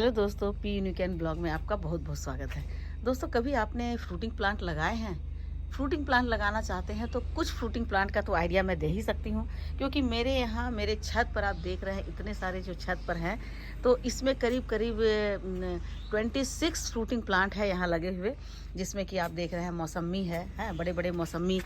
Hello दोस्तों, P यूनिकैन blog में आपका बहुत बहुत स्वागत है। दोस्तों, कभी आपने फ्रूटिंग प्लांट लगाए हैं? फ्रूटिंग प्लांट लगाना चाहते हैं तो कुछ फ्रूटिंग प्लांट का तो आइडिया मैं दे ही सकती हूँ, क्योंकि मेरे यहाँ मेरे छत पर आप देख रहे हैं इतने सारे जो छत पर हैं, तो इसमें करीब करीब 26 फ्रूटिंग प्लांट है यहाँ लगे हुए, जिसमें कि आप देख रहे हैं मौसम्मी है बड़े बड़े मौसम्मी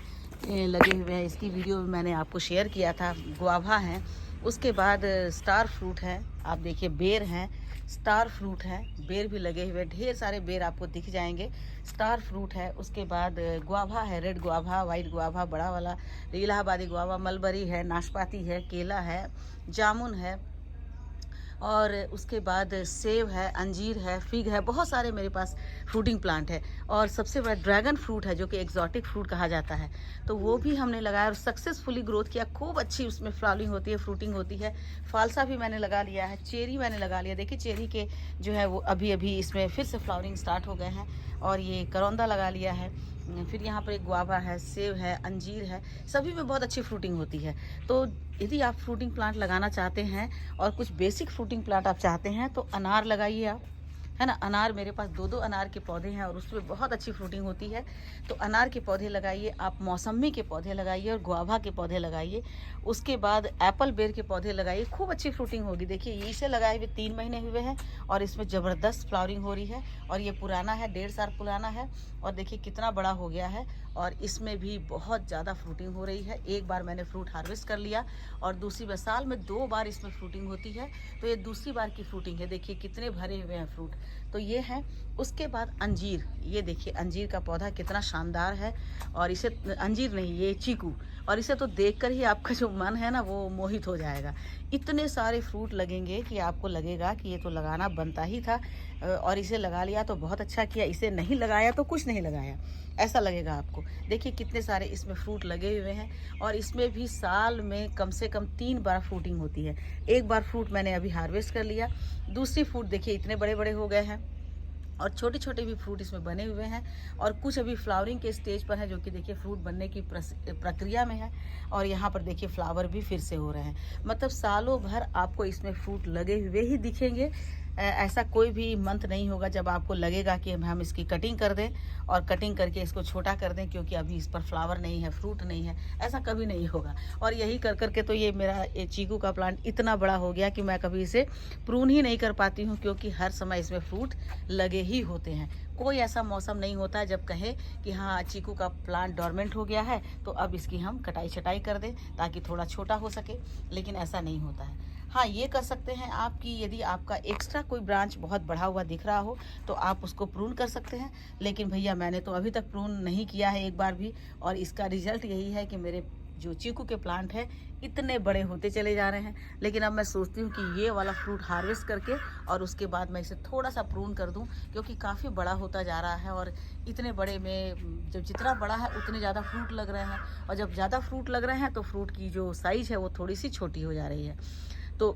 लगे हुए हैं। इसकी वीडियो मैंने आपको शेयर किया था। गुआवा है, उसके बाद स्टार फ्रूट है, आप देखिए बेर हैं, स्टार फ्रूट है, बेर भी लगे हुए, ढेर सारे बेर आपको दिख जाएंगे। स्टार फ्रूट है, उसके बाद गुआवा है, रेड गुआवा, वाइट गुआवा, बड़ा वाला इलाहाबादी गुआवा, मलबरी है, नाशपाती है, केला है, जामुन है, और उसके बाद सेब है, अंजीर है, फिग है, बहुत सारे मेरे पास फ्रूटिंग प्लांट है। और सबसे बड़ा ड्रैगन फ्रूट है, जो कि एक्जॉटिक फ्रूट कहा जाता है, तो वो भी हमने लगाया और सक्सेसफुली ग्रोथ किया। खूब अच्छी उसमें फ्लावरिंग होती है, फ्रूटिंग होती है। फालसा भी मैंने लगा लिया है, चेरी मैंने लगा लिया। देखिए चेरी के जो है वो अभी अभी इसमें फिर से फ्लावरिंग स्टार्ट हो गए हैं। और ये करौंदा लगा लिया है। फिर यहाँ पर एक गुआवा है, सेब है, अंजीर है, सभी में बहुत अच्छी फ्रूटिंग होती है। तो यदि आप फ्रूटिंग प्लांट लगाना चाहते हैं और कुछ बेसिक फ्रूटिंग प्लांट आप चाहते हैं तो अनार लगाइए आप, है ना। अनार मेरे पास दो अनार के पौधे हैं और उसमें बहुत अच्छी फ्रूटिंग होती है। तो अनार के पौधे लगाइए आप, मौसम्मी के पौधे लगाइए और गुआवा के पौधे लगाइए। उसके बाद एप्पल बेर के पौधे लगाइए, खूब अच्छी फ्रूटिंग होगी। देखिए इसे लगाए हुए 3 महीने हुए हैं और इसमें ज़बरदस्त फ्लावरिंग हो रही है। और ये पुराना है, 1.5 साल पुराना है, और देखिए कितना बड़ा हो गया है। और इसमें भी बहुत ज़्यादा फ्रूटिंग हो रही है। एक बार मैंने फ्रूट हार्वेस्ट कर लिया और दूसरी बार, साल में 2 बार इसमें फ्रूटिंग होती है, तो ये दूसरी बार की फ्रूटिंग है। देखिए कितने भरे हुए हैं फ्रूट, तो ये है। उसके बाद अंजीर, ये देखिए अंजीर का पौधा कितना शानदार है। और इसे, अंजीर नहीं, ये चीकू, और इसे तो देखकर ही आपका जो मन है ना वो मोहित हो जाएगा। इतने सारे फ्रूट लगेंगे कि आपको लगेगा कि ये तो लगाना बनता ही था। और इसे लगा लिया तो बहुत अच्छा किया, इसे नहीं लगाया तो कुछ नहीं लगाया, ऐसा लगेगा आपको। देखिए कितने सारे इसमें फ्रूट लगे हुए हैं। और इसमें भी साल में कम से कम 3 बार फ्रूटिंग होती है। एक बार फ्रूट मैंने अभी हार्वेस्ट कर लिया, दूसरी फ्रूट देखिए इतने बड़े बड़े हो गए हैं, और छोटे छोटे भी फ्रूट इसमें बने हुए हैं। और कुछ अभी फ्लावरिंग के स्टेज पर है, जो कि देखिए फ्रूट बनने की प्रक्रिया में है। और यहाँ पर देखिए फ्लावर भी फिर से हो रहे हैं। मतलब सालों भर आपको इसमें फ्रूट लगे हुए ही दिखेंगे। ऐसा कोई भी मंथ नहीं होगा जब आपको लगेगा कि हम इसकी कटिंग कर दें और कटिंग करके इसको छोटा कर दें, क्योंकि अभी इस पर फ्लावर नहीं है, फ्रूट नहीं है, ऐसा कभी नहीं होगा। और यही कर करके तो ये मेरा चीकू का प्लांट इतना बड़ा हो गया कि मैं कभी इसे प्रून ही नहीं कर पाती हूँ, क्योंकि हर समय इसमें फ्रूट लगे ही होते हैं। कोई ऐसा मौसम नहीं होता है जब कहे कि हाँ चीकू का प्लांट डोरमेंट हो गया है तो अब इसकी हम कटाई छटाई कर दें ताकि थोड़ा छोटा हो सके, लेकिन ऐसा नहीं होता है। हाँ, ये कर सकते हैं आप कि यदि आपका एक्स्ट्रा कोई ब्रांच बहुत बढ़ा हुआ दिख रहा हो तो आप उसको प्रून कर सकते हैं। लेकिन भैया मैंने तो अभी तक प्रून नहीं किया है एक बार भी, और इसका रिजल्ट यही है कि मेरे जो चीकू के प्लांट है इतने बड़े होते चले जा रहे हैं। लेकिन अब मैं सोचती हूँ कि ये वाला फ्रूट हार्वेस्ट करके और उसके बाद मैं इसे थोड़ा सा प्रून कर दूँ, क्योंकि काफ़ी बड़ा होता जा रहा है। और इतने बड़े में जब जितना बड़ा है उतने ज़्यादा फ्रूट लग रहे हैं, और जब ज़्यादा फ्रूट लग रहे हैं तो फ्रूट की जो साइज़ है वो थोड़ी सी छोटी हो जा रही है। तो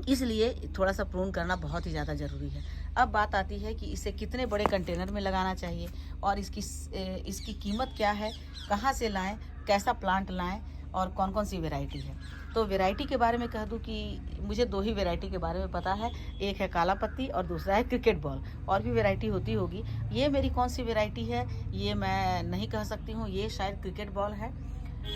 इसलिए थोड़ा सा प्रून करना बहुत ही ज़्यादा ज़रूरी है। अब बात आती है कि इसे कितने बड़े कंटेनर में लगाना चाहिए और इसकी कीमत क्या है, कहाँ से लाएं, कैसा प्लांट लाएं और कौन कौन सी वैरायटी है। तो वैरायटी के बारे में कह दूं कि मुझे 2 ही वैरायटी के बारे में पता है, एक है काला पत्ती और दूसरा है क्रिकेट बॉल। और भी वैरायटी होती होगी, ये मेरी कौन सी वैरायटी है ये मैं नहीं कह सकती हूँ। ये शायद क्रिकेट बॉल है,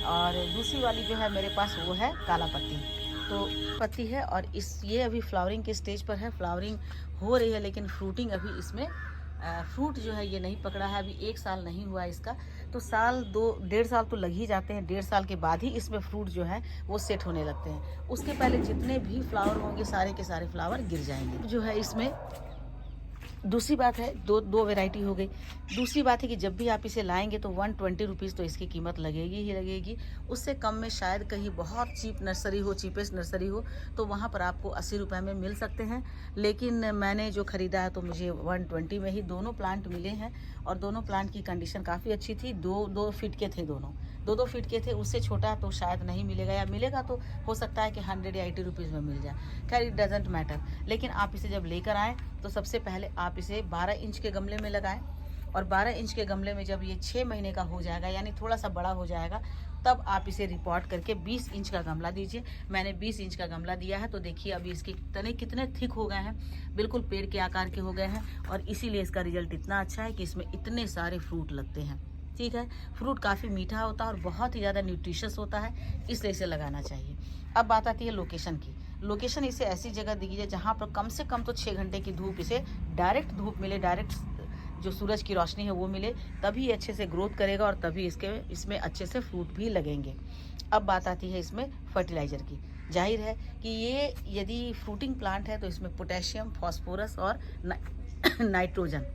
और दूसरी वाली जो है मेरे पास वो है काला पत्ती। तो पत्ती है, और ये अभी फ्लावरिंग के स्टेज पर है, फ्लावरिंग हो रही है, लेकिन फ्रूटिंग अभी इसमें फ्रूट जो है ये नहीं पकड़ा है, अभी 1 साल नहीं हुआ इसका। तो साल 2 1.5 साल तो लग ही जाते हैं, 1.5 साल के बाद ही इसमें फ्रूट जो है वो सेट होने लगते हैं। उसके पहले जितने भी फ्लावर होंगे सारे के सारे फ्लावर गिर जाएंगे जो है इसमें। दूसरी बात है, दो वैरायटी हो गई। दूसरी बात है कि जब भी आप इसे लाएंगे तो 120 रुपीज़ तो इसकी कीमत लगेगी ही लगेगी। उससे कम में शायद कहीं बहुत चीप नर्सरी हो, चीपेस्ट नर्सरी हो, तो वहाँ पर आपको 80 रुपये में मिल सकते हैं। लेकिन मैंने जो ख़रीदा है तो मुझे 120 में ही दोनों प्लांट मिले हैं, और दोनों प्लांट की कंडीशन काफ़ी अच्छी थी। 2-2 फीट के थे दोनों, 2-2 फीट के थे। उससे छोटा तो शायद नहीं मिलेगा, या मिलेगा तो हो सकता है कि 100 या 80 रुपीज़ में मिल जाए। खैर इट डजेंट मैटर। लेकिन आप इसे जब लेकर आएँ तो सबसे पहले आप इसे 12 इंच के गमले में लगाएं, और 12 इंच के गमले में जब ये 6 महीने का हो जाएगा, यानी थोड़ा सा बड़ा हो जाएगा, तब आप इसे रिपोर्ट करके 20 इंच का गमला दीजिए। मैंने 20 इंच का गमला दिया है, तो देखिए अभी इसके तने कितने थिक हो गए हैं, बिल्कुल पेड़ के आकार के हो गए हैं, और इसीलिए इसका रिजल्ट इतना अच्छा है कि इसमें इतने सारे फ्रूट लगते हैं। ठीक है, फ्रूट काफ़ी मीठा होता है और बहुत ही ज़्यादा न्यूट्रिशियस होता है, इसलिए इसे लगाना चाहिए। अब बात आती है लोकेशन की। लोकेशन इसे ऐसी जगह दीजिए जहाँ पर कम से कम तो 6 घंटे की धूप, इसे डायरेक्ट धूप मिले, डायरेक्ट जो सूरज की रोशनी है वो मिले, तभी अच्छे से ग्रोथ करेगा और तभी इसमें अच्छे से फ्रूट भी लगेंगे। अब बात आती है इसमें फर्टिलाइज़र की। जाहिर है कि ये यदि फ्रूटिंग प्लांट है तो इसमें पोटेशियम, फास्फोरस और नाइट्रोजन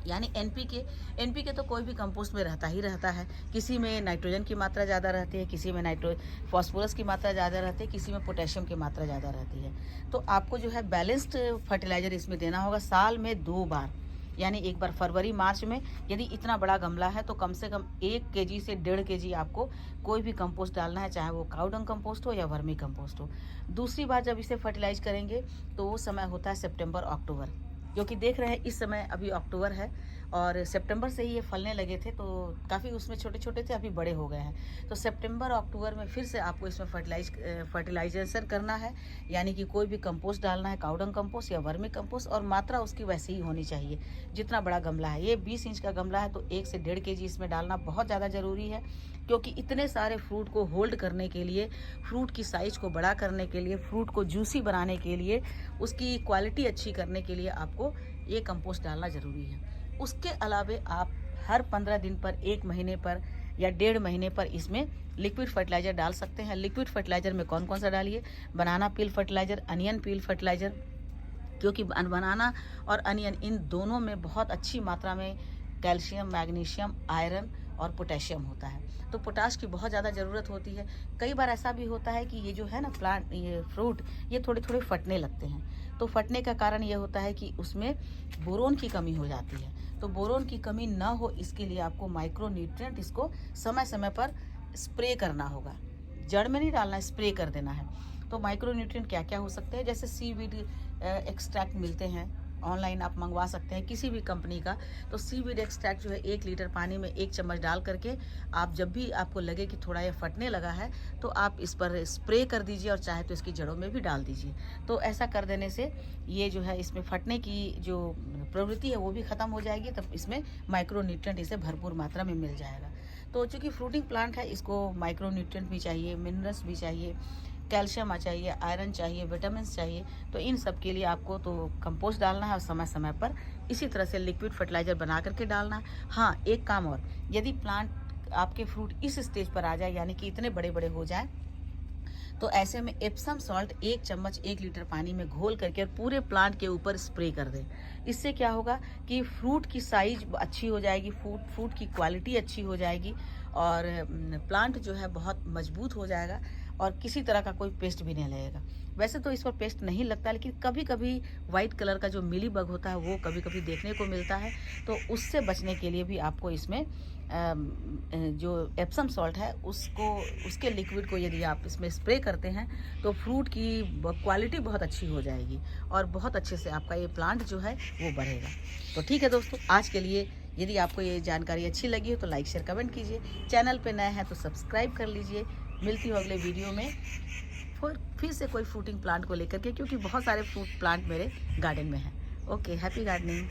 यानी एनपीके तो कोई भी कंपोस्ट में रहता ही रहता है। किसी में नाइट्रोजन की मात्रा ज़्यादा रहती है, किसी में फास्फोरस की मात्रा ज़्यादा रहती है, किसी में पोटेशियम की मात्रा ज़्यादा रहती है। तो आपको जो है बैलेंस्ड फर्टिलाइज़र इसमें देना होगा साल में 2 बार, यानी एक बार फरवरी मार्च में। यदि इतना बड़ा गमला है तो कम से कम 1 केजी से 1.5 केजी आपको कोई भी कंपोस्ट डालना है, चाहे वो काऊ डंग कंपोस्ट हो या वर्मी कंपोस्ट हो। दूसरी बार जब इसे फर्टिलाइज करेंगे तो वो समय होता है सितंबर अक्टूबर, क्योंकि देख रहे हैं इस समय अभी अक्टूबर है और सितंबर से ही ये फलने लगे थे, तो काफ़ी उसमें छोटे छोटे थे, अभी बड़े हो गए हैं। तो सितंबर अक्टूबर में फिर से आपको इसमें फर्टिलाइजेशन करना है, यानी कि कोई भी कंपोस्ट डालना है, काऊ डंग कंपोस्ट या वर्मी कंपोस्ट, और मात्रा उसकी वैसे ही होनी चाहिए जितना बड़ा गमला है। ये 20 इंच का गमला है तो 1 से 1.5 केजी इसमें डालना बहुत ज़्यादा ज़रूरी है, क्योंकि इतने सारे फ्रूट को होल्ड करने के लिए, फ्रूट की साइज़ को बड़ा करने के लिए, फ्रूट को जूसी बनाने के लिए, उसकी क्वालिटी अच्छी करने के लिए आपको ये कंपोस्ट डालना ज़रूरी है। उसके अलावे आप हर 15 दिन पर, 1 महीने पर या 1.5 महीने पर इसमें लिक्विड फर्टिलाइज़र डाल सकते हैं। लिक्विड फर्टिलाइज़र में कौन कौन सा डालिए? Banana peel fertiliser, onion peel fertiliser, क्योंकि बनाना और अनियन इन दोनों में बहुत अच्छी मात्रा में कैल्शियम, मैग्नीशियम, आयरन और पोटेशियम होता है। तो पोटाश की बहुत ज़्यादा ज़रूरत होती है। कई बार ऐसा भी होता है कि ये जो है ना ये फ्रूट, ये थोड़े थोड़े फटने लगते हैं। तो फटने का कारण ये होता है कि उसमें बोरोन की कमी हो जाती है। तो बोरोन की कमी ना हो इसके लिए आपको माइक्रो न्यूट्रिएंट इसको समय समय पर स्प्रे करना होगा। जड़ में नहीं डालना है, स्प्रे कर देना है। तो माइक्रो न्यूट्रिएंट क्या क्या हो सकते हैं? जैसे सीवीड एक्सट्रैक्ट मिलते हैं, ऑनलाइन आप मंगवा सकते हैं किसी भी कंपनी का। तो सीवीड एक्सट्रैक्ट जो है 1 लीटर पानी में 1 चम्मच डाल करके आप जब भी आपको लगे कि थोड़ा ये फटने लगा है तो आप इस पर स्प्रे कर दीजिए, और चाहे तो इसकी जड़ों में भी डाल दीजिए। तो ऐसा कर देने से ये जो है इसमें फटने की जो प्रवृत्ति है वो भी ख़त्म हो जाएगी, तब इसमें माइक्रो न्यूट्रिएंट इसे भरपूर मात्रा में मिल जाएगा। तो चूँकि फ्रूटिंग प्लांट है, इसको माइक्रो न्यूट्रिएंट भी चाहिए, मिनरल्स भी चाहिए, कैल्शियम चाहिए, आयरन चाहिए, विटामिन चाहिए। तो इन सब के लिए आपको तो कंपोस्ट डालना है और समय समय पर इसी तरह से लिक्विड फर्टिलाइज़र बना करके डालना है। हाँ, एक काम और, यदि प्लांट आपके फ्रूट इस स्टेज पर आ जाए, यानी कि इतने बड़े बड़े हो जाए, तो ऐसे में एप्सम सॉल्ट 1 चम्मच 1 लीटर पानी में घोल करके और पूरे प्लांट के ऊपर स्प्रे कर दें। इससे क्या होगा कि फ्रूट की साइज अच्छी हो जाएगी, फ्रूट की क्वालिटी अच्छी हो जाएगी, और प्लांट जो है बहुत मजबूत हो जाएगा और किसी तरह का कोई पेस्ट भी नहीं लगेगा। वैसे तो इस पर पेस्ट नहीं लगता, लेकिन कभी कभी वाइट कलर का जो मिली बग होता है वो कभी कभी देखने को मिलता है। तो उससे बचने के लिए भी आपको इसमें जो एप्सम सॉल्ट है उसके लिक्विड को यदि आप इसमें स्प्रे करते हैं तो फ्रूट की क्वालिटी बहुत अच्छी हो जाएगी और बहुत अच्छे से आपका ये प्लांट जो है वो बढ़ेगा। तो ठीक है दोस्तों, आज के लिए यदि आपको ये जानकारी अच्छी लगी हो तो लाइक, शेयर, कमेंट कीजिए। चैनल पे नए हैं तो सब्सक्राइब कर लीजिए। मिलती हूँ अगले वीडियो में फिर से कोई फ्रूटिंग प्लांट को लेकर के, क्योंकि बहुत सारे फ्रूट प्लांट मेरे गार्डन में हैं। Okay, happy gardening.